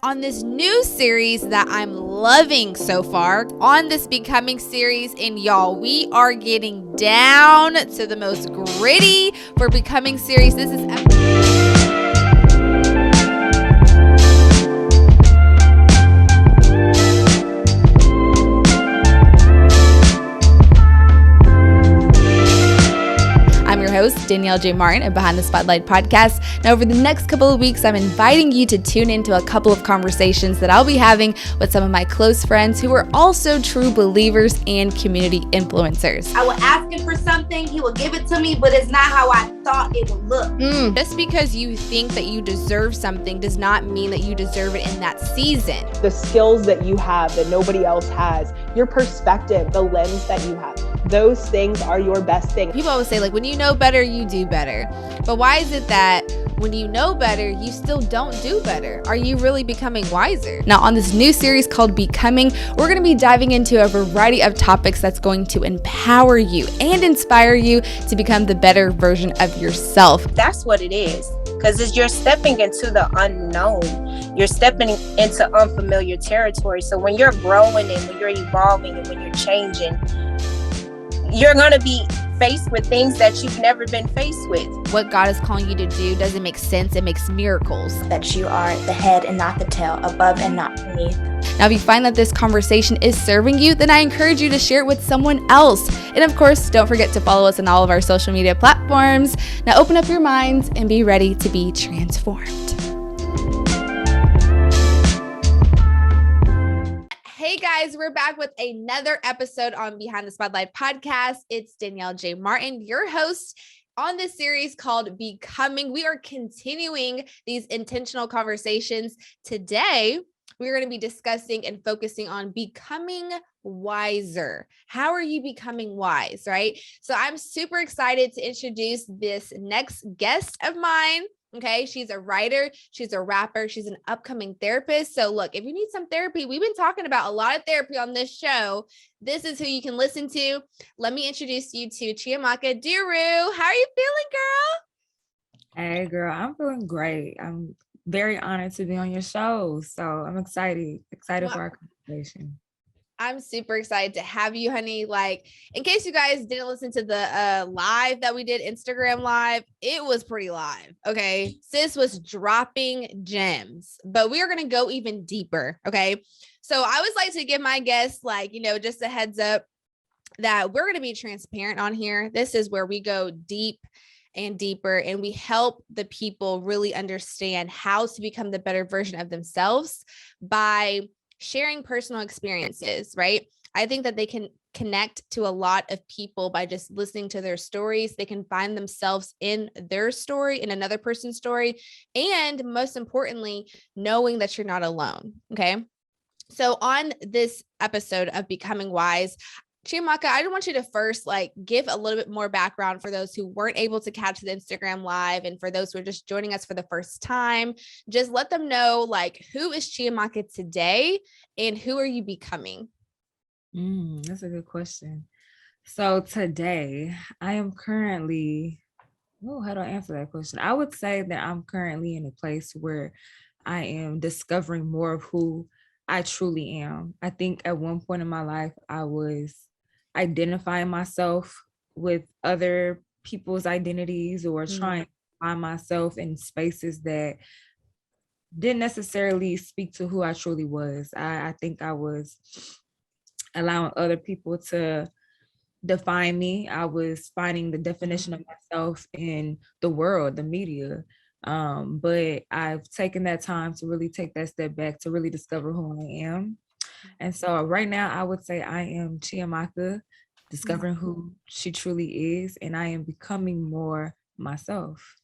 On this new series that I'm loving so far, on this Becoming series, and y'all, we are getting down to the most gritty for Becoming series. This is I'm your host, Daniellejmartin of Behind the Spotlight podcast. Now, over the next couple of weeks, I'm inviting you to tune into a couple of conversations that I'll be having with some of my close friends who are also true believers and community influencers. I will ask him for something, he will give it to me, but it's not how I thought it would look. Just because you think that you deserve something does not mean that you deserve it in that season. The skills that you have that nobody else has, your perspective, the lens that you have, those things are your best thing. People always say, like, when you know better, you do better. But why is it that when you know better, you still don't do better? Are you really becoming wiser? Now, on this new series called Becoming, we're going to be diving into a variety of topics that's going to empower you and inspire you to become the better version of yourself. That's what it is. Because you're stepping into the unknown. You're stepping into unfamiliar territory. So when you're growing and when you're evolving and when you're changing, you're going to be faced with things that you've never been faced with. What God is calling you to do doesn't make sense. It makes miracles. That you are the head and not the tail, above and not beneath. Now, if you find that this conversation is serving you, then I encourage you to share it with someone else. And of course, don't forget to follow us on all of our social media platforms. Now, open up your minds and be ready to be transformed. Hey guys, we're back with another episode on Behind the Spotlight podcast. It's Daniellejmartin, your host on this series called Becoming. We are continuing these intentional conversations. Today, we're going to be discussing and focusing on becoming wiser. How are you becoming wise, right? So I'm super excited to introduce this next guest of mine. Okay, she's a writer, she's a rapper, she's an upcoming therapist. So look, if you need some therapy, we've been talking about a lot of therapy on this show. This is who you can listen to. Let me introduce you to Chiamaka Duru. How are you feeling, girl? Hey, girl, I'm feeling great. I'm very honored to be on your show. So I'm excited for our conversation. I'm super excited to have you, honey. Like, in case you guys didn't listen to the live that we did, Instagram live, it was pretty live. Okay. Sis was dropping gems, but we are going to go even deeper. Okay. So I always like to give my guests, like, just a heads up that we're going to be transparent on here. This is where we go deep and deeper, and we help the people really understand how to become the better version of themselves by sharing personal experiences, right? I think that they can connect to a lot of people by just listening to their stories. They can find themselves in their story, in another person's story, and most importantly, knowing that you're not alone. Okay. So on this episode of Becoming Wise, Chiamaka, I just want you to first give a little bit more background for those who weren't able to catch the Instagram live, and for those who are just joining us for the first time. Just let them know who is Chiamaka today and who are you becoming? That's a good question. So today I am currently, how do I answer that question? I would say that I'm currently in a place where I am discovering more of who I truly am. I think at one point in my life, I was identifying myself with other people's identities or trying to find myself in spaces that didn't necessarily speak to who I truly was. I think I was allowing other people to define me. I was finding the definition of myself in the world, the media. But I've taken that time to really take that step back to really discover who I am. And so right now I would say I am Chiamaka, discovering who she truly is, and I am becoming more myself.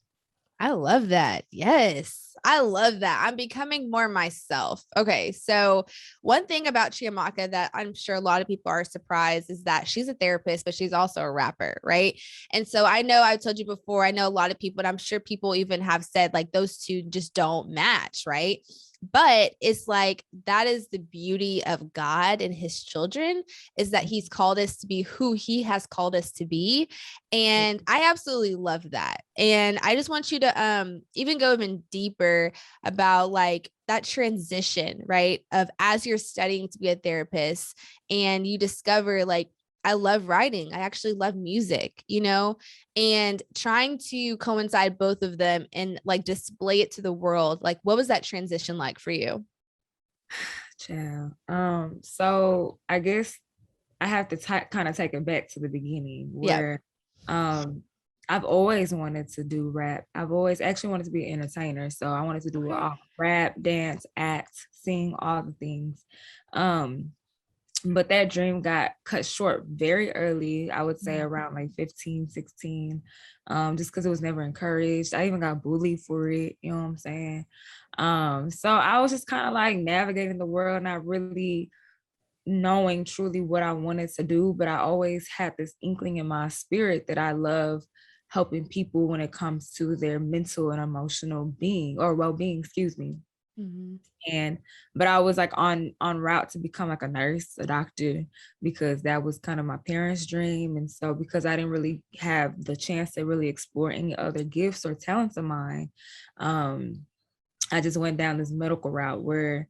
I love that. Yes, I love that. I'm becoming more myself. Okay, so one thing about Chiamaka that I'm sure a lot of people are surprised is that she's a therapist, but she's also a rapper, right? And so I know I told you before, I know a lot of people, and I'm sure people even have said those two just don't match, right? But it's that is the beauty of God and his children, is that he's called us to be who he has called us to be. And I absolutely love that. And I just want you to even go even deeper about that transition, right? Of as you're studying to be a therapist and you discover like, I love writing. I actually love music, you know, and trying to coincide both of them and like display it to the world. Like, what was that transition like for you? Child. So I guess I have to kind of take it back to the beginning where I've always wanted to do rap. I've always actually wanted to be an entertainer. So I wanted to do all rap, dance, act, sing, all the things. But that dream got cut short very early, I would say around like 15, 16, just because it was never encouraged. I even got bullied for it, you know what I'm saying? So I was just kind of like navigating the world, not really knowing truly what I wanted to do, but I always had this inkling in my spirit that I love helping people when it comes to their mental and emotional being or well-being, excuse me. But I was like on route to become like a nurse, a doctor, because that was kind of my parents' dream. And so because I didn't really have the chance to really explore any other gifts or talents of mine, I just went down this medical route where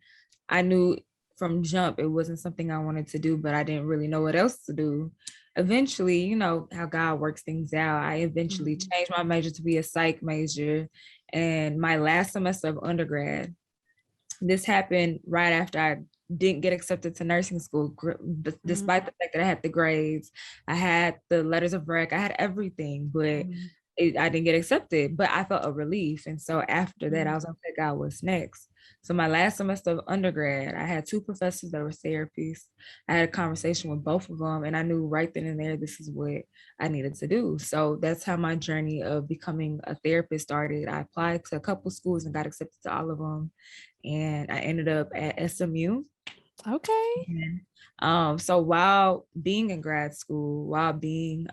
I knew from jump it wasn't something I wanted to do, but I didn't really know what else to do. Eventually, you know how God works things out, I eventually changed my major to be a psych major. And my last semester of undergrad, this happened right after I didn't get accepted to nursing school, despite the fact that I had the grades, I had the letters of rec, I had everything, but I didn't get accepted, but I felt a relief. And so after that, I was like, okay, God, what's next? So my last semester of undergrad, I had two professors that were therapists. I had a conversation with both of them, and I knew right then and there, this is what I needed to do. So that's how my journey of becoming a therapist started. I applied to a couple schools and got accepted to all of them. And I ended up at SMU. Okay. And, so while being in grad school, while being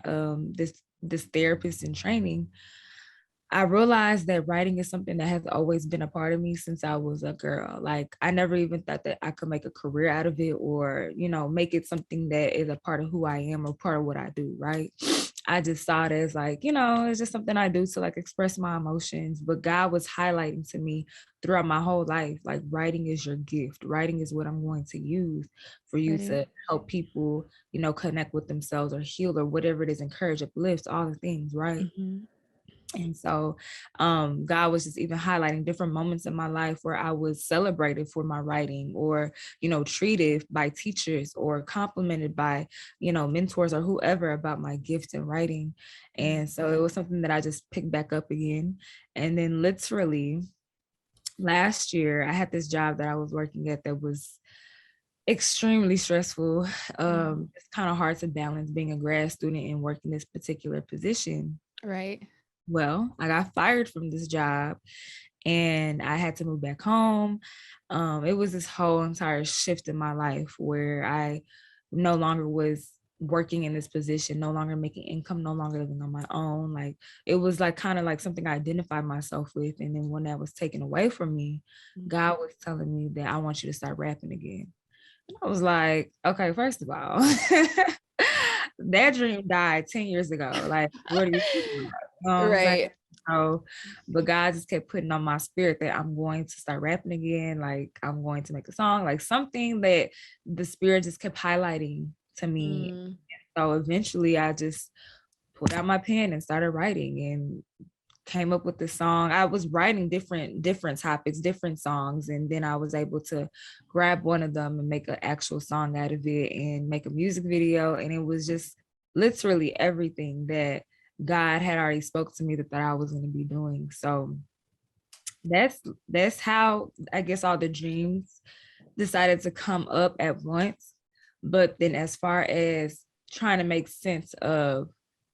this therapist in training, I realized that writing is something that has always been a part of me since I was a girl. Like I never even thought that I could make a career out of it or, you know, make it something that is a part of who I am or part of what I do, right? I just saw it as like, you know, it's just something I do to like express my emotions. But God was highlighting to me throughout my whole life, like writing is your gift. Writing is what I'm going to use for you to help people, you know, connect with themselves or heal or whatever it is, encourage, uplift, all the things, right? And so God was just even highlighting different moments in my life where I was celebrated for my writing or, you know, treated by teachers or complimented by, you know, mentors or whoever about my gift in writing. And so it was something that I just picked back up again. And then literally last year, I had this job that I was working at that was extremely stressful. It's kind of hard to balance being a grad student and working this particular position. Right. Well, I got fired from this job and I had to move back home. It was this whole entire shift in my life where I no longer was working in this position, no longer making income, no longer living on my own. Like it was like kind of like something I identified myself with. And then when that was taken away from me, God was telling me that I want you to start rapping again. And I was like, okay, first of all, that dream died 10 years ago. Like, what are you thinking about? Right. So, but God just kept putting on my spirit that I'm going to start rapping again. Like, I'm going to make a song, like something that the spirit just kept highlighting to me. So eventually I just pulled out my pen and started writing and came up with the song. I was writing different topics, different songs, and then I was able to grab one of them and make an actual song out of it and make a music video. And it was just literally everything that God had already spoke to me that I was going to be doing. So that's how I guess all the dreams decided to come up at once. But then as far as trying to make sense of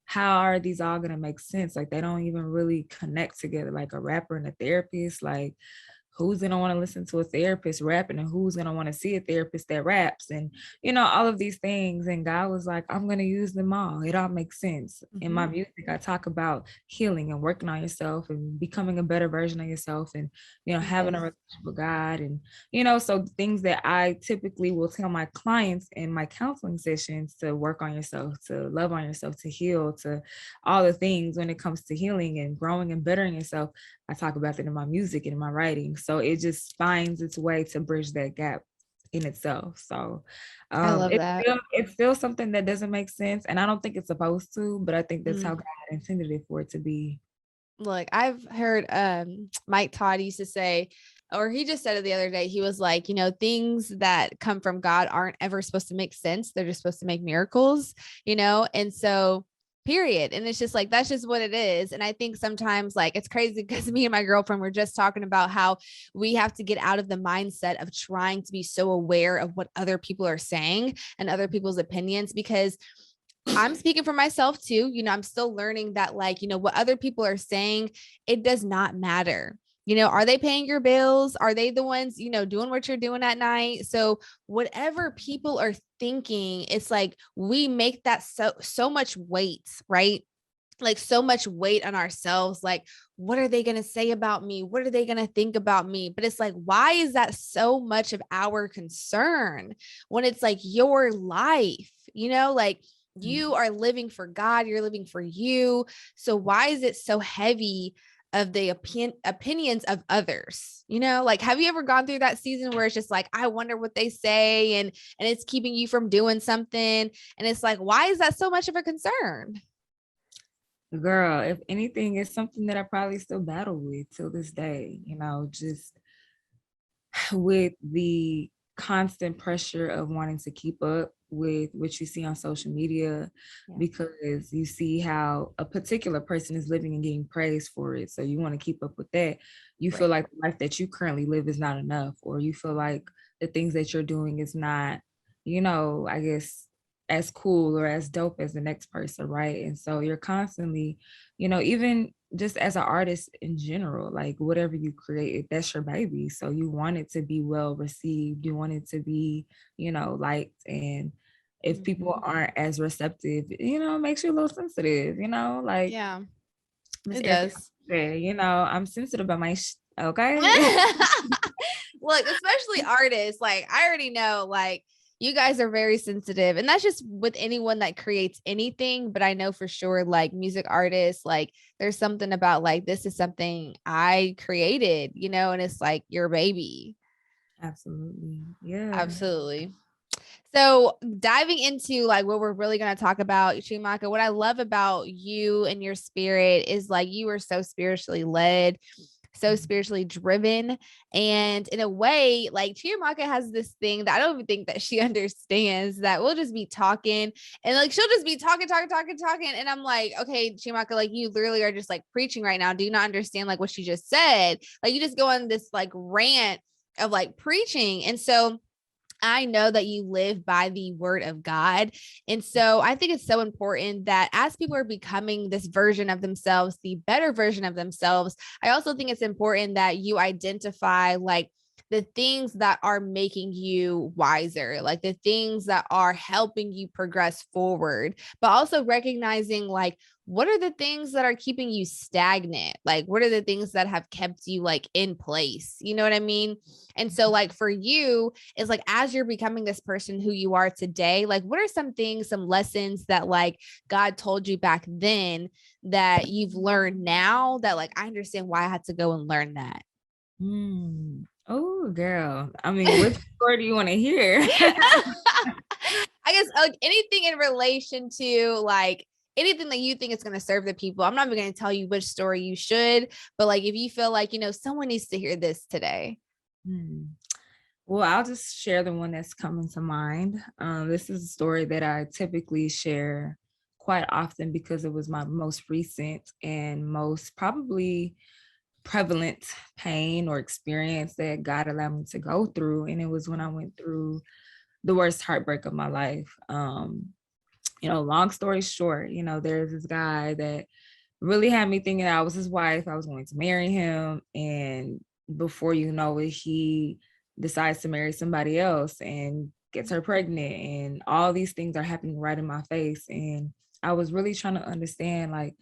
how are these all going to make sense? Like they don't even really connect together, like a rapper and a therapist. Like who's going to want to listen to a therapist rapping and who's going to want to see a therapist that raps and, you know, all of these things. And God was like, I'm going to use them all. It all makes sense. In my music, I talk about healing and working on yourself and becoming a better version of yourself and, you know, having a relationship with God. And, you know, so things that I typically will tell my clients in my counseling sessions to work on yourself, to love on yourself, to heal, to all the things when it comes to healing and growing and bettering yourself. I talk about that in my music and in my writing. so it just finds its way to bridge that gap in itself. So I love that. It's still something that doesn't make sense, and I don't think it's supposed to, but I think that's how God intended it for it to be. Look, I've heard Mike Todd used to say, or he just said it the other day, he was like, things that come from God aren't ever supposed to make sense. They're just supposed to make miracles, and so period. And it's just like, that's just what it is. And I think sometimes like it's crazy because me and my girlfriend were just talking about how we have to get out of the mindset of trying to be so aware of what other people are saying and other people's opinions, because I'm speaking for myself too. I'm still learning that like, what other people are saying, it does not matter. Are they paying your bills? Are they the ones, doing what you're doing at night? So whatever people are thinking, it's like, we make that so much weight, right? Like so much weight on ourselves. Like, what are they going to say about me? What are they going to think about me? But it's like, why is that so much of our concern when it's like your life, like you are living for God, you're living for you. So why is it so heavy of the opinions of others? Like, have you ever gone through that season where it's just like, I wonder what they say, and it's keeping you from doing something? And it's like, why is that so much of a concern? Girl, if anything, it's something that I probably still battle with till this day, just with the constant pressure of wanting to keep up with what you see on social media, because you see how a particular person is living and getting praised for it. So you want to keep up with that. You feel like the life that you currently live is not enough, or you feel like the things that you're doing is not, I guess, as cool or as dope as the next person, right? And so you're constantly, even just as an artist in general, like whatever you create, that's your baby. So you want it to be well received. You want it to be, liked. And if people aren't as receptive, it makes you a little sensitive, like, yeah, it does. I'm sensitive about my okay. Look, especially artists, like I already know, like you guys are very sensitive, and that's just with anyone that creates anything. But I know for sure, like music artists, like there's something about like, this is something I created, and it's like your baby. Absolutely. Yeah. Absolutely. So diving into like what we're really going to talk about, Chiamaka, what I love about you and your spirit is like, you are so spiritually led, so spiritually driven. And in a way, like Chiamaka has this thing that I don't even think that she understands, that we'll just be talking and like, she'll just be talking. And I'm like, okay, Chiamaka, like you literally are just like preaching right now. Do you not understand like what she just said? Like you just go on this like rant of like preaching. And so I know that you live by the word of God. And so I think it's so important that as people are becoming this version of themselves, the better version of themselves, I also think it's important that you identify like the things that are making you wiser, like the things that are helping you progress forward, but also recognizing like, what are the things that are keeping you stagnant? Like, what are the things that have kept you like in place? You know what I mean? And so like for you, it's like, as you're becoming this person who you are today, like, what are some things, some lessons that like God told you back then that you've learned now that like, I understand why I had to go and learn that? Oh, girl. I mean, which story do you want to hear? I guess like anything in relation to like anything that you think is going to serve the people. I'm not even going to tell you which story you should, but like if you feel like, someone needs to hear this today. Well, I'll just share the one that's coming to mind. This is a story that I typically share quite often because it was my most recent and most probably prevalent pain or experience that God allowed me to go through. And it was when I went through the worst heartbreak of my life. Long story short, there's this guy that really had me thinking I was his wife. I was going to marry him. And before you know it, he decides to marry somebody else and gets her pregnant. And all these things are happening right in my face. And I was really trying to understand, like,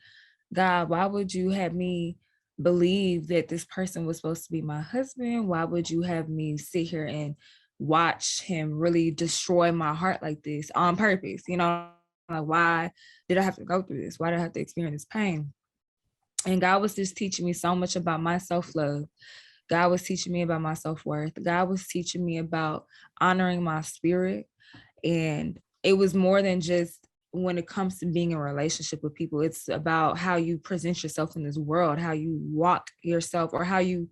God, why would you have me believe that this person was supposed to be my husband? Why would you have me sit here and watch him really destroy my heart like this on purpose? Like, why did I have to go through this? Why did I have to experience this pain? And God was just teaching me so much about my self-love, God was teaching me about my self-worth. God was teaching me about honoring my spirit. And it was more than just when it comes to being in a relationship with people. It's about how you present yourself in this world, how you walk yourself, or how you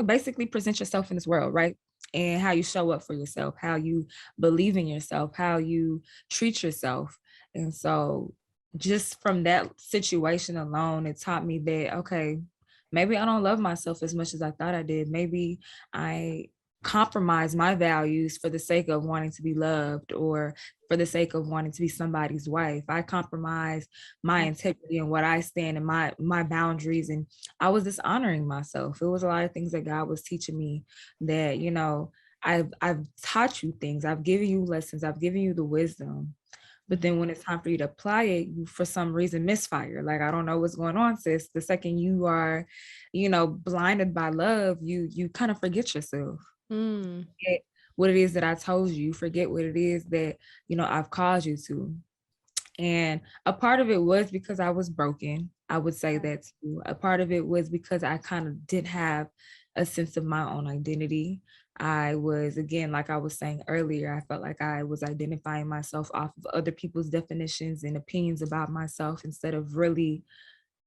basically present yourself in this world, right? And how you show up for yourself, how you believe in yourself, how you treat yourself. And so just from that situation alone, it taught me that, okay, maybe I don't love myself as much as I thought I did. Maybe I compromise my values for the sake of wanting to be loved, or for the sake of wanting to be somebody's wife. I compromise my integrity and what I stand and my boundaries. And I was dishonoring myself. It was a lot of things that God was teaching me that, I've taught you things. I've given you lessons. I've given you the wisdom. But then when it's time for you to apply it, you for some reason misfire. Like, I don't know what's going on, sis. The second you are, blinded by love, you kind of forget yourself. Forget what it is that I told you. Forget what it is that, I've caused you to. And a part of it was because I was broken. I would say that too. A part of it was because I kind of did have a sense of my own identity. I was, again, like I was saying earlier, I felt like I was identifying myself off of other people's definitions and opinions about myself, instead of really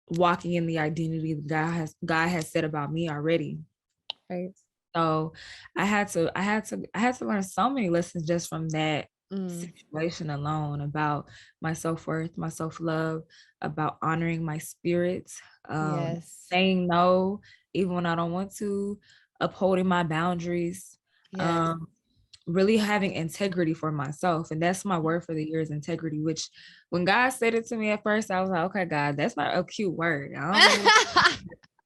walking in the identity that God has said about me already. Right. So I had to learn so many lessons just from that situation alone, about my self-worth, my self-love, about honoring my spirit, saying no even when I don't want to, upholding my boundaries, really having integrity for myself. And that's my word for the year, is integrity, which when God said it to me at first, I was like, okay, God, that's not a cute word. I don't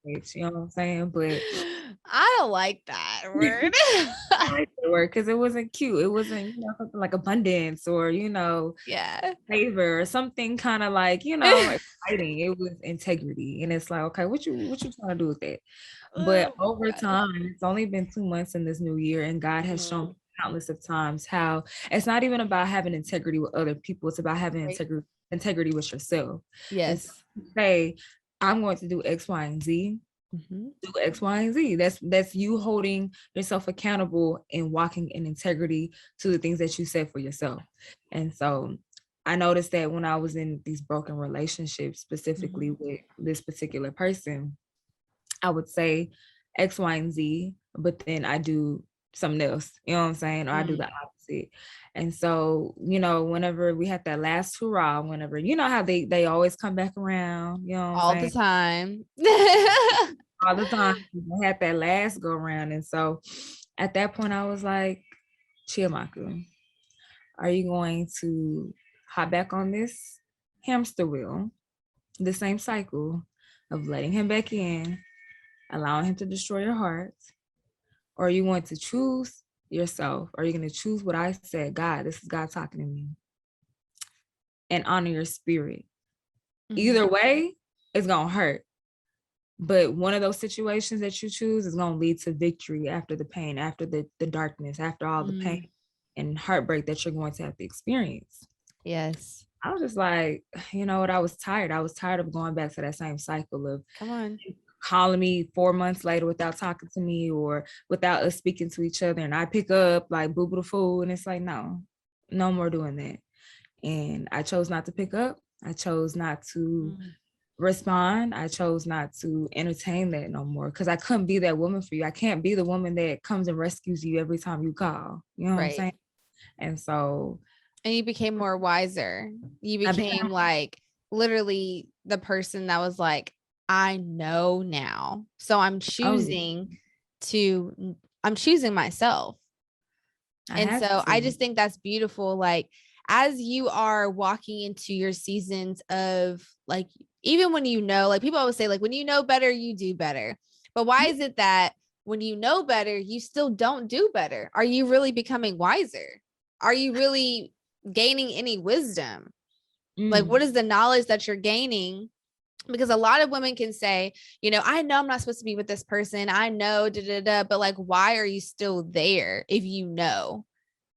you know what I'm saying? But I don't like that word. I like the word because it wasn't cute. It wasn't, something like abundance or, favor or something kind of like, exciting. It was integrity. And it's like, okay, what you trying to do with that? But over time, it's only been 2 months in this new year, and God has shown me countless of times how it's not even about having integrity with other people. It's about having integrity with yourself. Yes. And say, I'm going to do X, Y, and Z. Do X, Y, and Z. That's you holding yourself accountable and walking in integrity to the things that you said for yourself. And so I noticed that when I was in these broken relationships, specifically with this particular person, I would say X, Y, and Z, but then I do something else, you know what I'm saying? Or I do the opposite. And so, whenever we had that last hurrah, whenever, how they always come back around, you know what I'm saying? All the time. They had that last go around. And so at that point, I was like, Chiamaka, are you going to hop back on this hamster wheel, the same cycle of letting him back in, allowing him to destroy your heart? Or are you going to choose yourself? Are you going to choose what I said? God, this is God talking to me, and honor your spirit? Either way, it's going to hurt. But one of those situations that you choose is going to lead to victory after the pain, after the darkness, after all the pain and heartbreak that you're going to have to experience. Yes. I was just like, you know what? I was tired. I was tired of going back to that same cycle of calling me 4 months later without talking to me or without us speaking to each other. And I pick up like boo boo the fool. And it's like, no more doing that. And I chose not to pick up. I chose not to respond. I chose not to entertain that no more, because I couldn't be that woman for you. I can't be the woman that comes and rescues you every time you call. You know what I'm saying? And so. And you became more wiser. You became like literally the person that was like, I know now. So I'm choosing I'm choosing myself. I just think that's beautiful. Like, as you are walking into your seasons of like, even when like people always say, like, when you know better, you do better. But why is it that when you know better, you still don't do better? Are you really becoming wiser? Are you really gaining any wisdom? Like, what is the knowledge that you're gaining? Because a lot of women can say, I know I'm not supposed to be with this person. I know, but like, why are you still there if you know,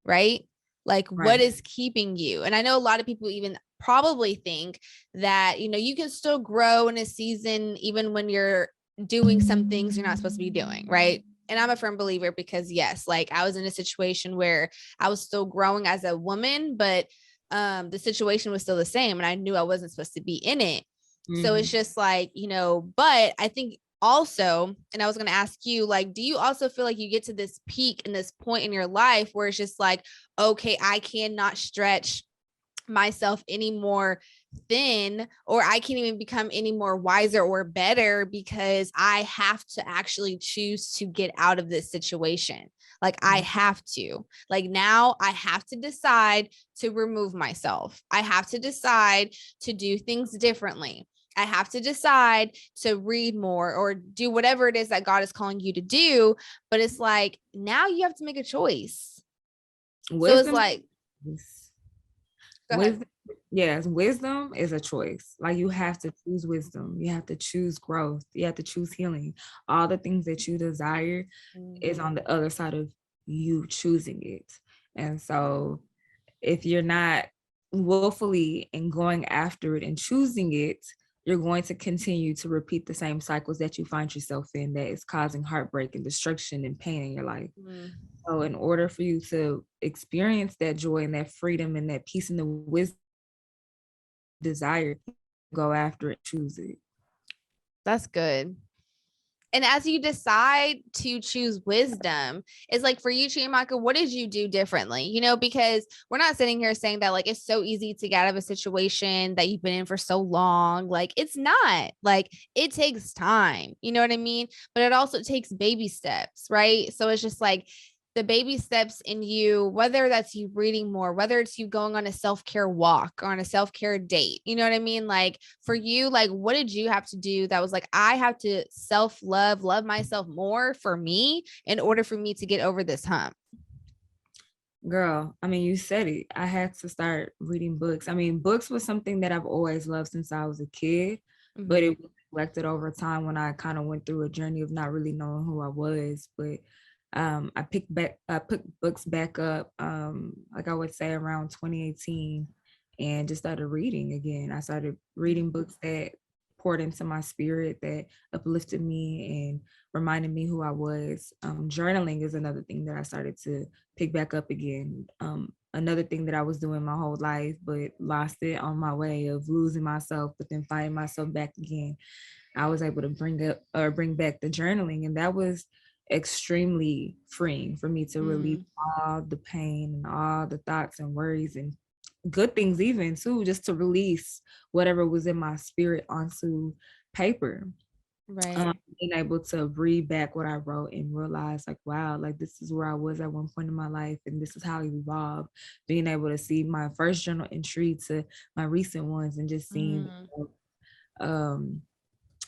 right? Like, what is keeping you? And I know a lot of people even probably think that, you can still grow in a season, even when you're doing some things you're not supposed to be doing, right? And I'm a firm believer because yes, like I was in a situation where I was still growing as a woman, but the situation was still the same and I knew I wasn't supposed to be in it. So it's just like, you know, but I think also, and I was going to ask you, like, do you also feel like you get to this peak in this point in your life where it's just like, okay, I cannot stretch myself any more thin, or I can't even become any more wiser or better because I have to actually choose to get out of this situation. Like I have to, like now I have to decide to remove myself. I have to decide to do things differently. I have to decide to read more or do whatever it is that God is calling you to do. But it's like, now you have to make a choice. Wisdom, so it's like, wisdom is a choice. Like you have to choose wisdom. You have to choose growth. You have to choose healing. All the things that you desire is on the other side of you choosing it. And so if you're not willfully and going after it and choosing it, you're going to continue to repeat the same cycles that you find yourself in that is causing heartbreak and destruction and pain in your life. So in order for you to experience that joy and that freedom and that peace and the wisdom desire, go after it, choose it. That's good. And as you decide to choose wisdom, it's like for you, Chiamaka, what did you do differently? You know, because we're not sitting here saying that like it's so easy to get out of a situation that you've been in for so long. Like it's not. Like it takes time. You know what I mean? But it also takes baby steps, right? So it's just like the baby steps in you, whether that's you reading more, whether it's you going on a self-care walk or on a self-care date, you know what I mean? Like for you, like, what did you have to do that was like, I have to self-love, love myself more for me in order for me to get over this hump? Girl, I mean, you said it. I had to start reading books. I mean, books was something that I've always loved since I was a kid, but it was neglected over time when I kind of went through a journey of not really knowing who I was. But I picked books back up, like I would say around 2018, and just started reading again. I started reading books that poured into my spirit, that uplifted me and reminded me who I was. Journaling is another thing that I started to pick back up again. Another thing that I was doing my whole life, but lost it on my way of losing myself, but then finding myself back again. I was able to bring back the journaling, and that was extremely freeing for me to relieve all the pain and all the thoughts and worries and good things even too, just to release whatever was in my spirit onto paper. Right. Being able to read back what I wrote and realize like, wow, like this is where I was at one point in my life and this is how it evolved. Being able to see my first journal entry to my recent ones and just seeing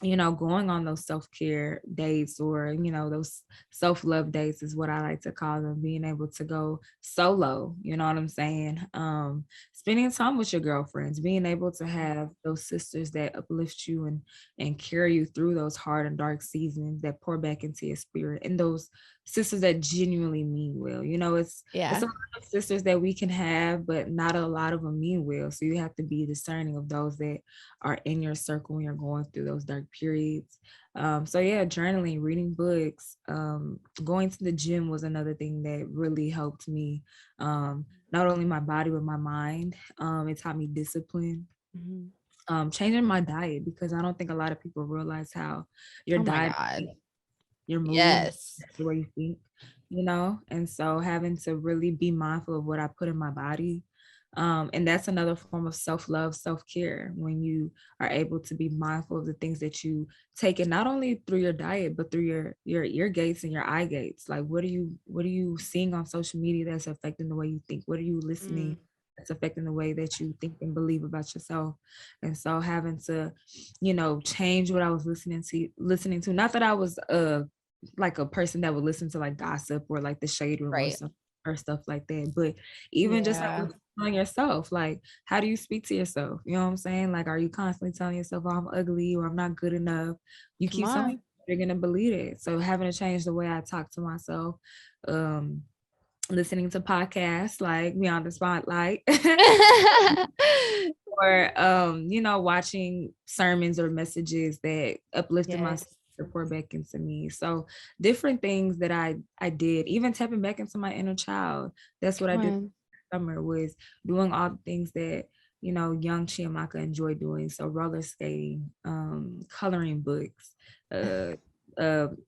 you know, going on those self-care dates or, you know, those self-love dates is what I like to call them, being able to go solo, you know what I'm saying? Spending time with your girlfriends, being able to have those sisters that uplift you and carry you through those hard and dark seasons, that pour back into your spirit, and those sisters that genuinely mean well. You know, it's a lot of sisters that we can have, but not a lot of them mean well. So you have to be discerning of those that are in your circle when you're going through those dark periods. So yeah, journaling, reading books, going to the gym was another thing that really helped me. Not only my body, but my mind. It taught me discipline. Changing my diet, because I don't think a lot of people realize how your diet, your mood, the way you think, you know? And so having to really be mindful of what I put in my body. And that's another form of self-love, self-care, when you are able to be mindful of the things that you take in, not only through your diet, but through your ear gates and your eye gates. Like, what are you seeing on social media that's affecting the way you think? What are you listening that's affecting the way that you think and believe about yourself? And so having to, you know, change what I was listening to, not that I was like a person that would listen to like gossip or like the shade room or something, or stuff like that, but even just like telling yourself, like, how do you speak to yourself? You know what I'm saying? Like, are you constantly telling yourself, oh, I'm ugly or I'm not good enough? You keep telling, you're gonna believe it. So having to change the way I talk to myself, listening to podcasts like Beyond the Spotlight, or you know, watching sermons or messages that uplifted my to pour back into me. So different things that I did, even tapping back into my inner child. That's what I did this summer, was doing all the things that, you know, young Chiamaka enjoyed doing. So roller skating, coloring books,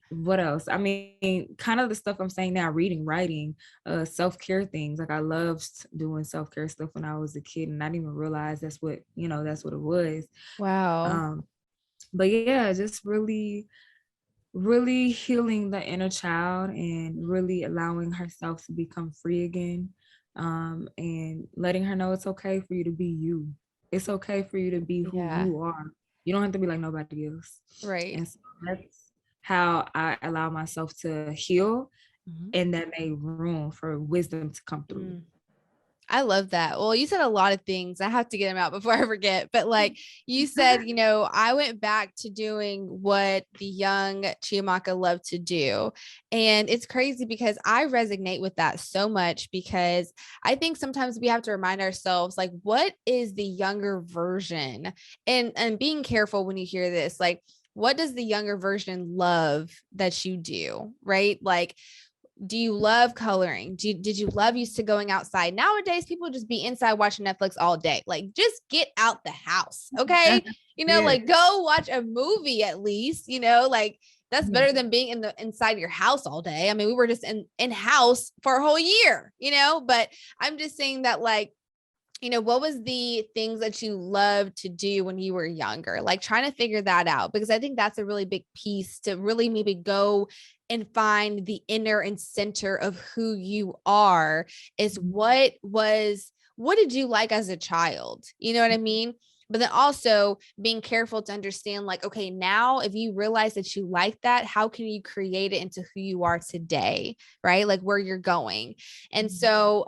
what else? I mean, kind of the stuff I'm saying now, reading, writing, self-care things. Like I loved doing self-care stuff when I was a kid, and I didn't even realize that's what, you know, that's what it was. Wow. But yeah, just really, really healing the inner child and really allowing herself to become free again. And letting her know it's okay for you to be you. It's okay for you to be who you are. You don't have to be like nobody else. Right. And so that's how I allow myself to heal, and that made room for wisdom to come through. I love that. Well, you said a lot of things. I have to get them out before I forget. But like you said, you know, I went back to doing what the young Chiamaka loved to do. And it's crazy because I resonate with that so much, because I think sometimes we have to remind ourselves, like, what is the younger version? And being careful when you hear this, like, what does the younger version love that you do? Right? Like, do you love coloring? Did you love used to going outside? Nowadays, people just be inside watching Netflix all day. Like, just get out the house. Okay. You know, like go watch a movie at least, you know, like that's better than being inside your house all day. I mean, we were just in house for a whole year, you know, but I'm just saying that, like, you know, what was the things that you loved to do when you were younger? Like trying to figure that out, because I think that's a really big piece to really maybe go and find the inner and center of who you are, is what did you like as a child? You know what I mean? But then also being careful to understand, like, okay, now if you realize that you like that, how can you create it into who you are today? Right? Like where you're going. And so,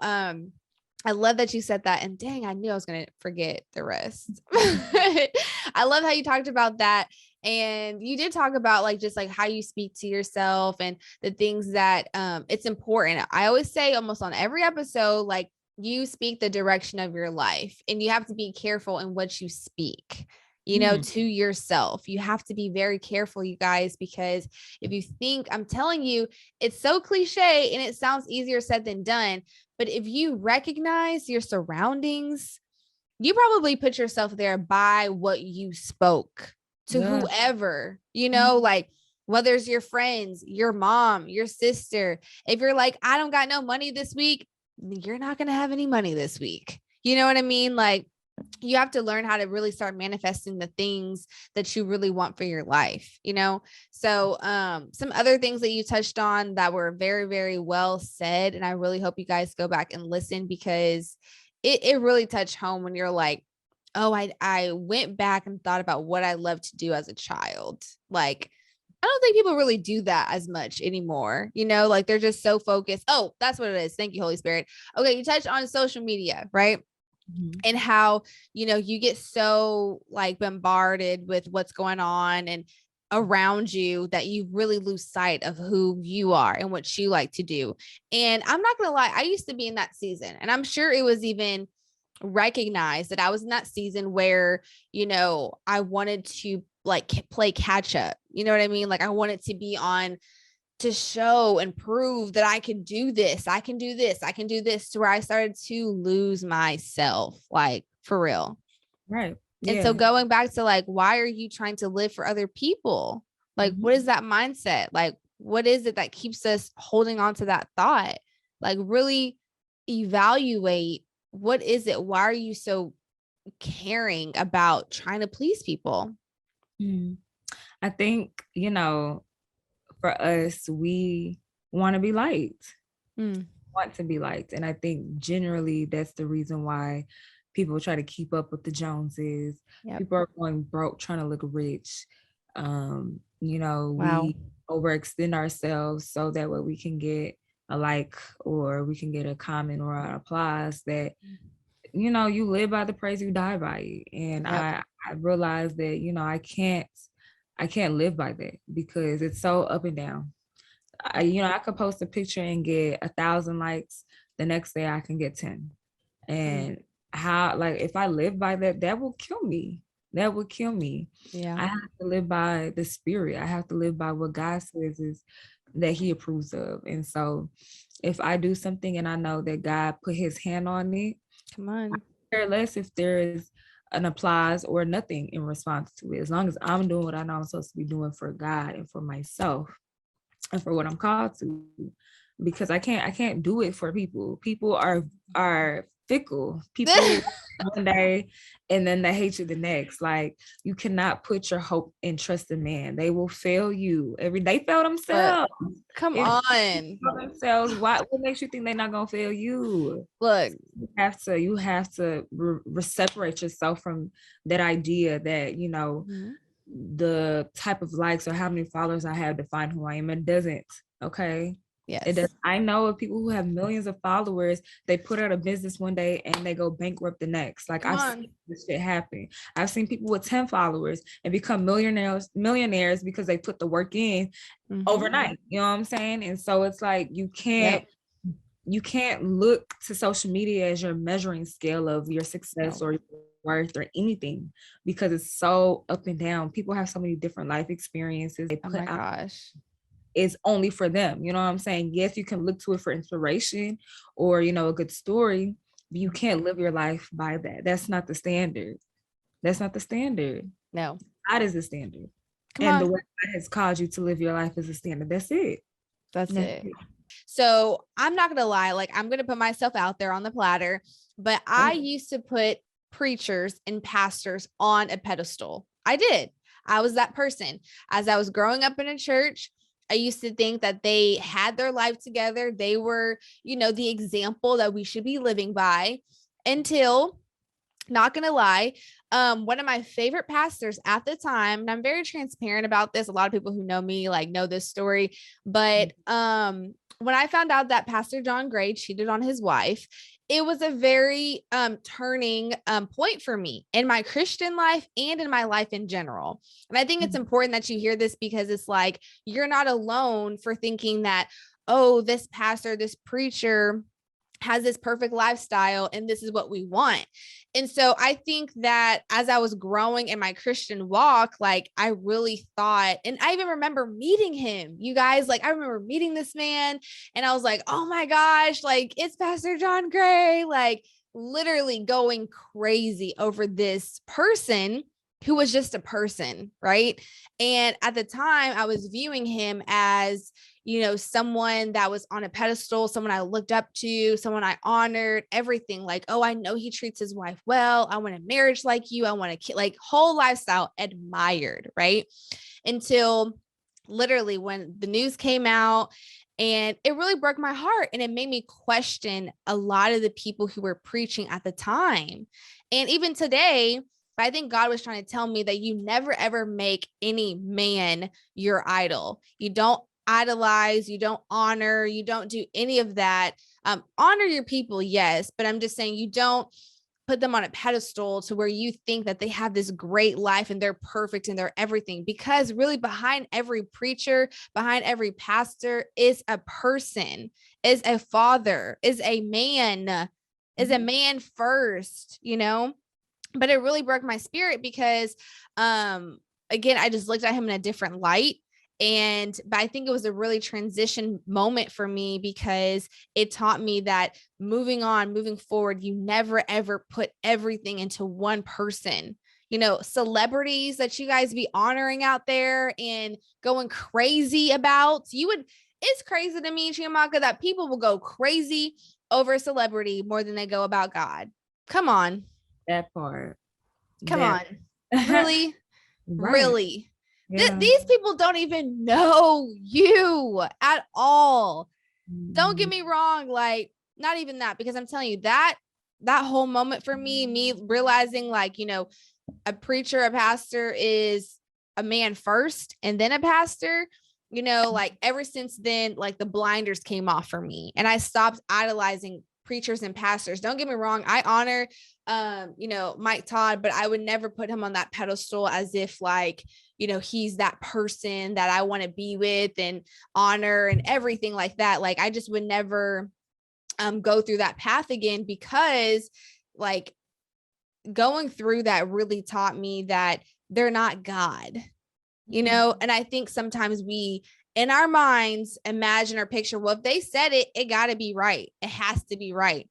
I love that you said that. And dang, I knew I was going to forget the rest. I love how you talked about that. And you did talk about like, just like how you speak to yourself and the things that it's important. I always say almost on every episode, like, you speak the direction of your life, and you have to be careful in what you speak, you know, to yourself. You have to be very careful, you guys, because if you think, I'm telling you, it's so cliche and it sounds easier said than done. But if you recognize your surroundings, you probably put yourself there by what you spoke to whoever, you know, like whether it's your friends, your mom, your sister. If you're like, I don't got no money this week, you're not going to have any money this week. You know what I mean? Like, you have to learn how to really start manifesting the things that you really want for your life, you know? So, some other things that you touched on that were very, very well said. And I really hope you guys go back and listen, because it really touched home when you're like, oh, I went back and thought about what I loved to do as a child. Like, I don't think people really do that as much anymore. You know, like they're just so focused. Oh, that's what it is. Thank you, Holy Spirit. Okay. You touched on social media, right? And how, you know, you get so like bombarded with what's going on and around you that you really lose sight of who you are and what you like to do. And I'm not going to lie, I used to be in that season, and I'm sure it was even recognized that I was in that season where, you know, I wanted to like play catch up. You know what I mean? Like I wanted to be on to show and prove that I can do this. I can do this. I can do this, to where I started to lose myself, like for real. Right. And so going back to like, why are you trying to live for other people? Like, what is that mindset? Like, what is it that keeps us holding on to that thought? Like really evaluate, what is it? Why are you so caring about trying to please people? I think, you know, for us, we want to be liked, want to be liked. And I think generally that's the reason why people try to keep up with the Joneses. People are going broke trying to look rich. You know, we overextend ourselves so that way we can get a like, or we can get a comment or an applause that, you know, you live by the praise, you die by it. And I realized that, you know, I can't live by that, because it's so up and down. You know, I could post a picture and get 1,000 likes. The next day I can get 10. And how, like, if I live by that, that will kill me. That would kill me. Yeah. I have to live by the spirit. I have to live by what God says is that he approves of. And so if I do something and I know that God put his hand on it, Come on. I care less if there is an applause or nothing in response to it. As long as I'm doing what I know I'm supposed to be doing for God and for myself and for what I'm called to, because I can't do it for people. People are fickle. People one day and then they hate you the next. Like, you cannot put your hope and trust in man. They will fail you. They fail themselves. Come If on. they fail themselves, what makes you think they're not gonna fail you? Look, You have to separate yourself from that idea that, the type of likes or how many followers I have define who I am. It doesn't. Okay. yes. It does. I know of people who have millions of followers. They put out a business one day and they go bankrupt the next. Like, I've seen this shit happen. I've seen people with 10 followers and become millionaires because they put the work in overnight. You know what I'm saying? And so it's like, you can't look to social media as your measuring scale of your success or your worth or anything, because it's so up and down. People have so many different life experiences they put out. It's only for them. You know what I'm saying? Yes, you can look to it for inspiration or, a good story, but you can't live your life by that. That's not the standard. That's not the standard. No. God is the standard. The way God has called you to live your life is the standard. That's it. That's it. So I'm not going to lie. Like, I'm going to put myself out there on the platter, but I used to put preachers and pastors on a pedestal. I did. I was that person. As I was growing up in a church, I used to think that they had their life together. They were, the example that we should be living by, until, not going to lie, one of my favorite pastors at the time, and I'm very transparent about this. A lot of people who know me know this story, but when I found out that Pastor John Gray cheated on his wife, it was a very turning point for me in my Christian life and in my life in general. And I think it's important that you hear this, because it's like, you're not alone for thinking that, oh, this pastor, this preacher has this perfect lifestyle and this is what we want. And so I think that as I was growing in my Christian walk, I really thought, and I even remember meeting him, you guys, I remember meeting this man and I was like, oh my gosh, it's Pastor John Gray, literally going crazy over this person who was just a person. Right. And at the time I was viewing him as, someone that was on a pedestal, someone I looked up to, someone I honored, everything. Oh, I know he treats his wife well. I want a marriage like you. I want a kid, whole lifestyle admired. Right. Until literally when the news came out, and it really broke my heart, and it made me question a lot of the people who were preaching at the time. And even today, but I think God was trying to tell me that you never, ever make any man your idol. You don't idolize, you don't honor, you don't do any of that. Honor your people, yes, but I'm just saying, you don't put them on a pedestal to where you think that they have this great life and they're perfect and they're everything, because really behind every preacher, behind every pastor is a person, is a father, is a man first, But it really broke my spirit because, again, I just looked at him in a different light. But I think it was a really transition moment for me, because it taught me that moving forward, you never, ever put everything into one person. Celebrities that you guys be honoring out there and going crazy about, it's crazy to me, Chiamaka, that people will go crazy over a celebrity more than they go about God. Come on. That part. Come on. Really? Right. Really? Yeah. These people don't even know you at all. Don't get me wrong. Not even that, because I'm telling you that whole moment for me realizing a preacher, a pastor is a man first and then a pastor, ever since then, the blinders came off for me and I stopped idolizing preachers and pastors. Don't get me wrong. I honor, Mike Todd, but I would never put him on that pedestal as if he's that person that I want to be with and honor and everything like that. I just would never go through that path again, because going through that really taught me that they're not God, you know? And I think sometimes we, in our minds, imagine or picture, well, if they said it, it got to be right. It has to be right.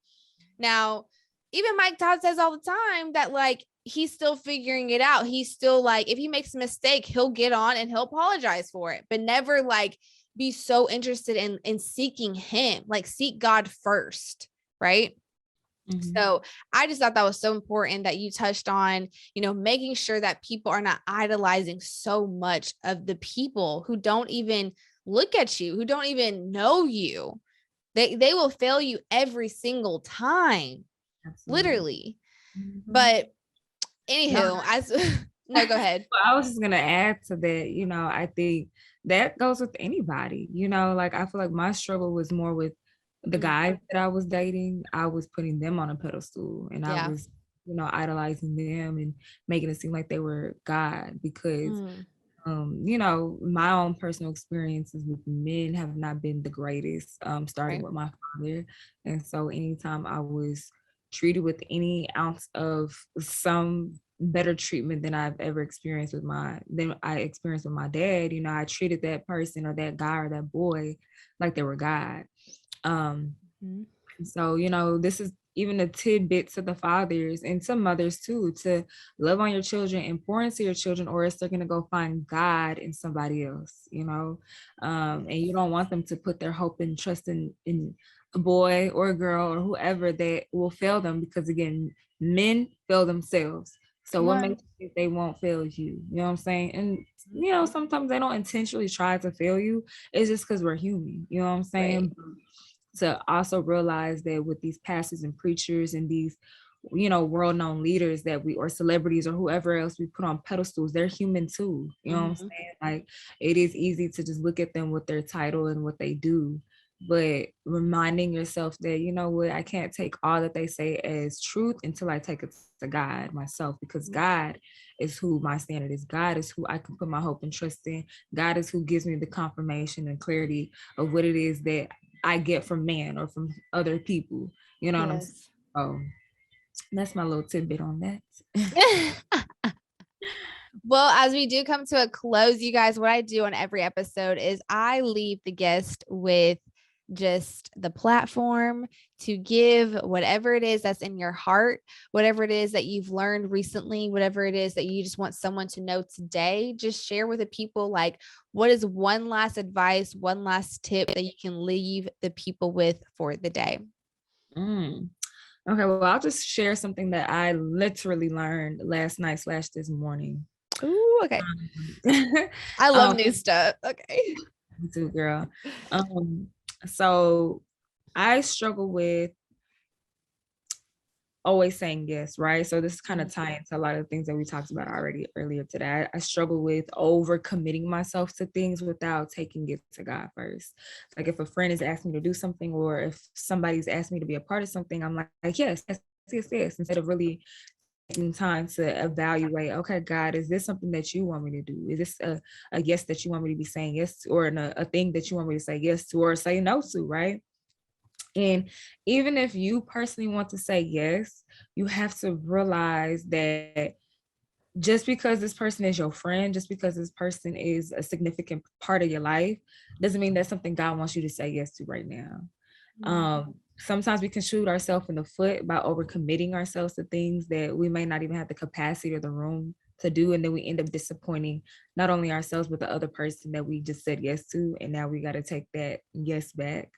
Now, even Mike Todd says all the time that like, he's still figuring it out. He's still like, if he makes a mistake, he'll get on and he'll apologize for it, but never like be so interested in seeking him, like seek God first. Right. So I just thought that was so important that you touched on, you know, making sure that people are not idolizing so much of the people who don't even look at you, who don't even know you. They will fail you every single time. Absolutely. Literally. But anywho, no, go ahead. Well, I was just gonna add to that, you know, I think that goes with anybody, you know, like I feel like my struggle was more with the guys that I was dating. I was putting them on a pedestal and I was, you know, idolizing them and making it seem like they were God because you know, my own personal experiences with men have not been the greatest, starting with my father. And so anytime I was treated with any ounce of some better treatment than I've ever experienced with my dad, you know, I treated that person or that guy or that boy like they were God. So, you know, this is even a tidbit to the fathers and some mothers too, to love on your children and pour into your children, or else they're going to go find God in somebody else, you know, and you don't want them to put their hope and trust in a boy or a girl or whoever that will fail them, because again, men fail themselves. So what makes you think they won't fail you? You know what I'm saying? And, you know, sometimes they don't intentionally try to fail you. It's just because we're human. You know what I'm saying? To also realize that with these pastors and preachers and these, you know, world-known leaders that we, or celebrities or whoever else we put on pedestals, they're human too. You know what I'm saying? Like, it is easy to just look at them with their title and what they do, but reminding yourself that, you know what, I can't take all that they say as truth until I take it to God myself, because God is who my standard is. God is who I can put my hope and trust in. God is who gives me the confirmation and clarity of what it is that I get from man or from other people. You know what I'm saying? Oh, that's my little tidbit on that. Well, as we do come to a close, you guys, what I do on every episode is I leave the guest with just the platform to give whatever it is that's in your heart, whatever it is that you've learned recently, whatever it is that you just want someone to know today. Just share with the people, like, what is one last advice, one last tip that you can leave the people with for the day? Okay, well, I'll just share something that I literally learned last night / this morning. Ooh, okay. I love new stuff. Okay. Me too, girl. So I struggle with always saying yes, right? So this is kind of tying into a lot of things that we talked about already earlier today. I struggle with over committing myself to things without taking it to God first. Like if a friend is asking me to do something, or if somebody's asked me to be a part of something, I'm like yes, instead of really taking time to evaluate, okay, God, is this something that you want me to do? Is this a yes that you want me to be saying yes to, or a thing that you want me to say yes to or say no to, right? And even if you personally want to say yes, you have to realize that just because this person is your friend, just because this person is a significant part of your life, doesn't mean that's something God wants you to say yes to right now. Sometimes we can shoot ourselves in the foot by overcommitting ourselves to things that we may not even have the capacity or the room to do. And then we end up disappointing not only ourselves, but the other person that we just said yes to. And now we got to take that yes back.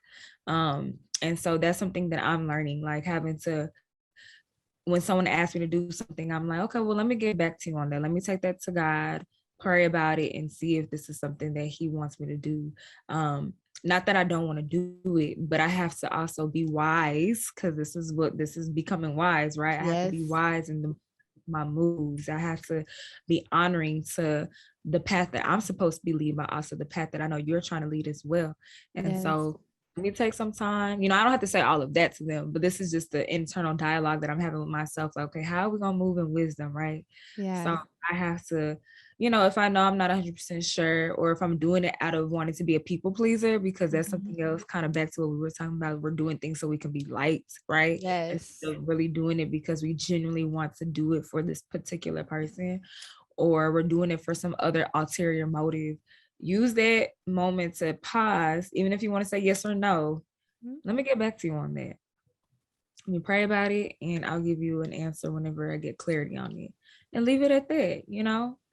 And so that's something that I'm learning, like having to, when someone asks me to do something, I'm like, okay, well, let me get back to you on that. Let me take that to God, pray about it, and see if this is something that he wants me to do. Not that I don't want to do it, but I have to also be wise, because this is becoming wise, right? I have to be wise in my moves. I have to be honoring to the path that I'm supposed to be leading, but also the path that I know you're trying to lead as well. And so let me take some time. I don't have to say all of that to them, but this is just the internal dialogue that I'm having with myself. Like, okay, how are we going to move in wisdom, right? Yeah. So I have to, if I know I'm not 100% sure, or if I'm doing it out of wanting to be a people pleaser, because that's something else, kind of back to what we were talking about. We're doing things so we can be liked, right? Yes. And really doing it because we genuinely want to do it for this particular person, or we're doing it for some other ulterior motive. Use that moment to pause, even if you want to say yes or no. Let me get back to you on that. Let me pray about it, and I'll give you an answer whenever I get clarity on it, and leave it at that.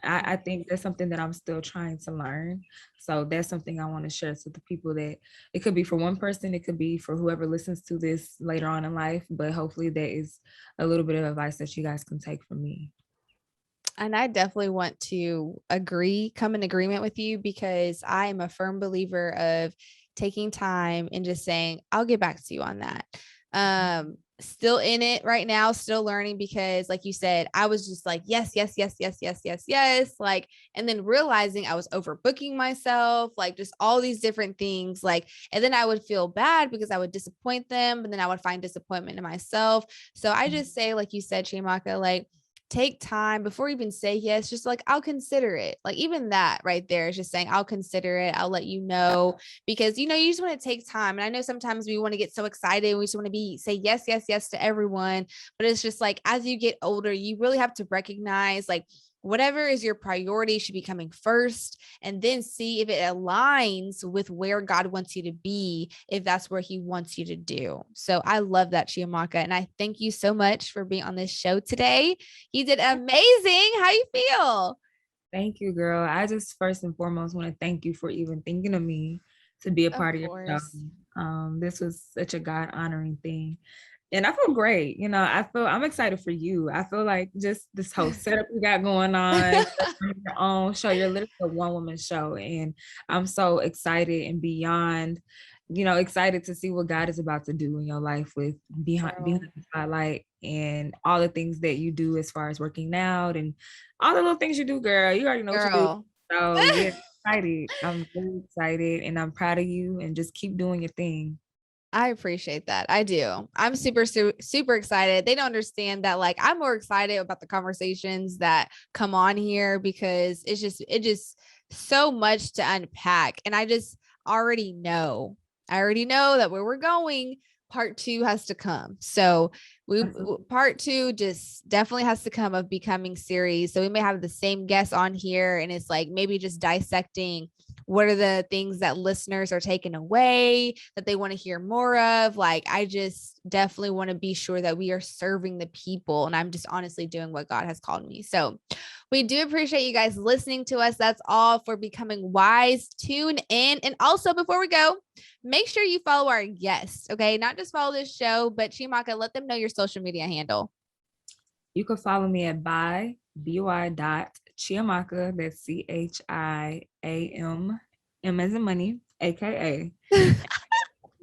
I think that's something that I'm still trying to learn. So that's something I want to share to the people, that it could be for one person, it could be for whoever listens to this later on in life, but hopefully that is a little bit of advice that you guys can take from me. And I definitely want to come in agreement with you, because I am a firm believer of taking time and just saying, I'll get back to you on that. Still in it right now, still learning, because like you said, I was just like, yes. Like, and then realizing I was overbooking myself, like just all these different things. Like, and then I would feel bad because I would disappoint them, but then I would find disappointment in myself. So I just say, like you said, Chiamaka, like, take time before you even say yes, just like, I'll consider it. Like, even that right there is just saying, I'll consider it. I'll let you know, because, you just want to take time. And I know sometimes we want to get so excited. We just want to say yes to everyone. But it's just like, as you get older, you really have to recognize, like, whatever is your priority should be coming first, and then see if it aligns with where God wants you to be, if that's where he wants you to do. So I love that, Chiamaka. And I thank you so much for being on this show today. You did amazing. How you feel? Thank you, girl. I just first and foremost want to thank you for even thinking of me to be a part of your show. This was such a God honoring thing. And I feel great. I'm excited for you. I feel like just this whole setup you got going on, your own show, you're literally a one woman show. And I'm so excited and beyond, excited to see what God is about to do in your life with behind the spotlight, and all the things that you do as far as working out and all the little things you do, girl. You already know what you do. So yeah, excited. I'm really excited, and I'm proud of you, and just keep doing your thing. I appreciate that. I do. I'm super excited. They don't understand that, like, I'm more excited about the conversations that come on here, because it's just so much to unpack. And I just already know that where we're going, part 2 has to come. So part 2 just definitely has to come, of becoming series. So we may have the same guests on here, and it's like maybe just dissecting what are the things that listeners are taking away that they want to hear more of. Like, I just definitely want to be sure that we are serving the people, and I'm just honestly doing what God has called me. So we do appreciate you guys listening to us. That's all for Becoming Wise. Tune in. And also, before we go, make sure you follow our guests. Okay. Not just follow this show, but Chiamaka, let them know your social media handle. You can follow me at by.Chiamaka. That's CHIAM as in money, AKA.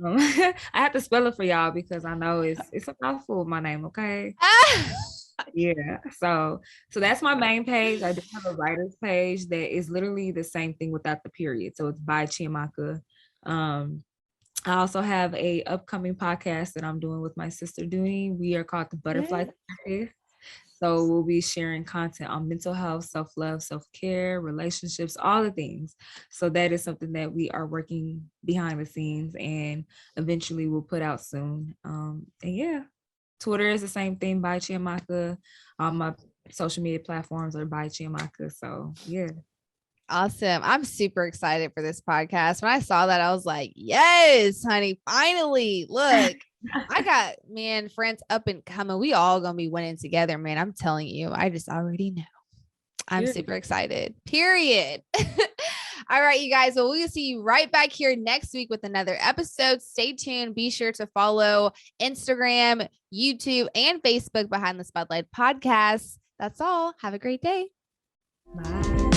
I have to spell it for y'all, because I know it's a mouthful, my name. Okay. Yeah. So that's my main page. I do have a writer's page that is literally the same thing without the period. So it's by Chiamaka. I also have a upcoming podcast that I'm doing with my sister Dooney. We are called the Butterfly Therapist. So we'll be sharing content on mental health, self-love, self-care, relationships, all the things. So that is something that we are working behind the scenes, and eventually we'll put out soon. And yeah, Twitter is the same thing, by Chiamaka. All my social media platforms are by Chiamaka. So yeah. Awesome. I'm super excited for this podcast. When I saw that, I was like, yes, honey, finally. Look, I got, friends up and coming. We all gonna be winning together, man. I'm telling you, I just already know. I'm super excited. Period. All right, you guys. Well, we'll see you right back here next week with another episode. Stay tuned. Be sure to follow Instagram, YouTube, and Facebook Behind the Spotlight Podcast. That's all. Have a great day. Bye.